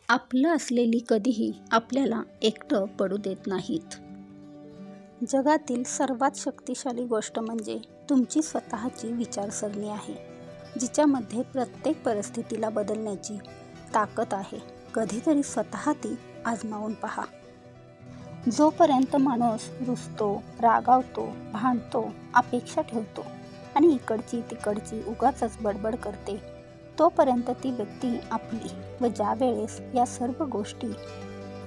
आपलं असलेली कधीही आपल्याला एकटं पडू देत नाहीत. जगातील सर्वात शक्तिशाली गोष्ट म्हणजे तुमची स्वतःची विचारसरणी आहे, जिच्यामध्ये प्रत्येक परिस्थितीला बदलण्याची ताकद आहे. कधीतरी स्वतः ती आजमावून पहा. जोपर्यंत माणूस रुसतो, रागावतो, भांडतो, अपेक्षा ठेवतो आणि इकडची तिकडची उगाचच बडबड करते, तोपर्यंत ती व्यक्ती आपली. व ज्या वेळेस या सर्व गोष्टी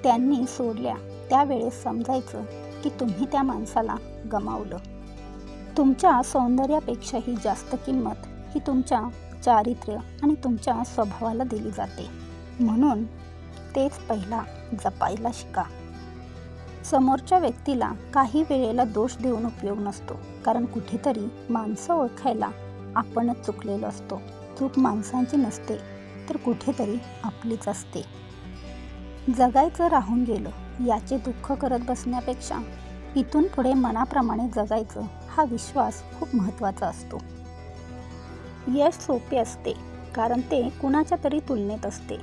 त्यांनी सोडल्या, त्यावेळेस समजायचं की तुम्ही त्या माणसाला गमावलं. तुमच्या सौंदर्यापेक्षाही जास्त किंमत ही तुमच्या चारित्र्य आणि तुमच्या स्वभावाला दिली जाते. म्हणून तेच पहिला जपायला शिका. समोरच्या व्यक्तीला काही वेळेला दोष देऊन उपयोग नसतो, कारण कुठेतरी माणसं ओळखायला आपणच चुकलेलो असतो. चूक माणसांची नसते, तर कुठेतरी आपलीच असते. जगायचं राहून गेलं याचे दुःख करत बसण्यापेक्षा इथून पुढे मनाप्रमाणे जगायचं हा विश्वास खूप महत्त्वाचा असतो. यश सोपे असते, कारण ते कुणाच्या तरी तुलनेत असते,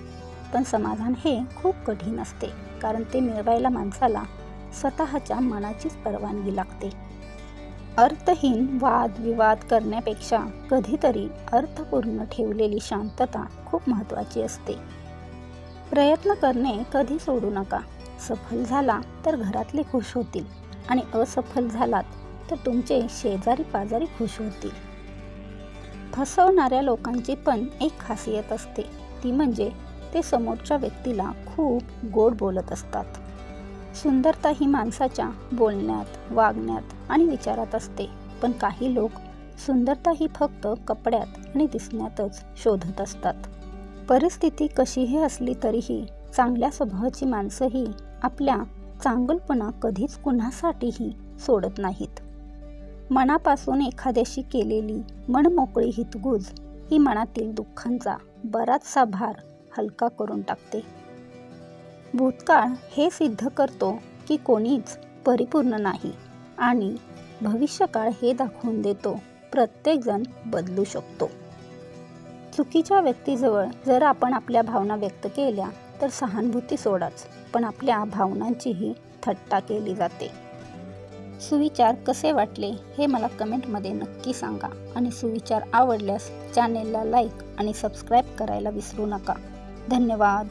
पण समाधान हे खूप कठीण असते, कारण ते मिळवायला माणसाला स्वतःच्या मनाचीच परवानगी लागते. अर्थहीन वादविवाद करण्यापेक्षा कधीतरी अर्थपूर्ण ठेवलेली शांतता खूप महत्त्वाची असते. प्रयत्न करणे कधी सोडू नका. सफल झाला तर घरातले खुश होतील आणि असफल झालात तर तुमचे शेजारी पाजारी खुश होतील. फसवणाऱ्या लोकांची पण एक खासियत असते, ती म्हणजे ते समोरच्या व्यक्तीला खूप गोड बोलत असतात. सुंदरता ही माणसाच्या बोलण्यात, वागण्यात आणि विचारात असते, पण काही लोक सुंदरता ही फक्त कपड्यात आणि दिसण्यातच शोधत असतात. परिस्थिती कशीही असली तरीही चांगल्या स्वभावाची माणसंही आपल्या चांगुलपणा कधीच कुणासाठीही सोडत नाहीत. मनापासून एखाद्याशी केलेली मनमोकळी हितगुज ही मनातील दुःखांचा बराचसा भार हलका करून टाकते. भूतकाळ हे सिद्ध करतो की कोणीच परिपूर्ण नाही, आणि भविष्यकाळ हे दाखवून देतो प्रत्येकजण बदलू शकतो. चुकीच्या व्यक्तीजवळ जर आपण आपल्या भावना व्यक्त केल्या तर सहानुभूती सोडाच, पण आपल्या भावनांचीही थट्टा केली जाते. सुविचार कसे वाटले हे मला कमेंटमध्ये नक्की सांगा, आणि सुविचार आवडल्यास चॅनेलला लाईक आणि सबस्क्राईब करायला विसरू नका. धन्यवाद.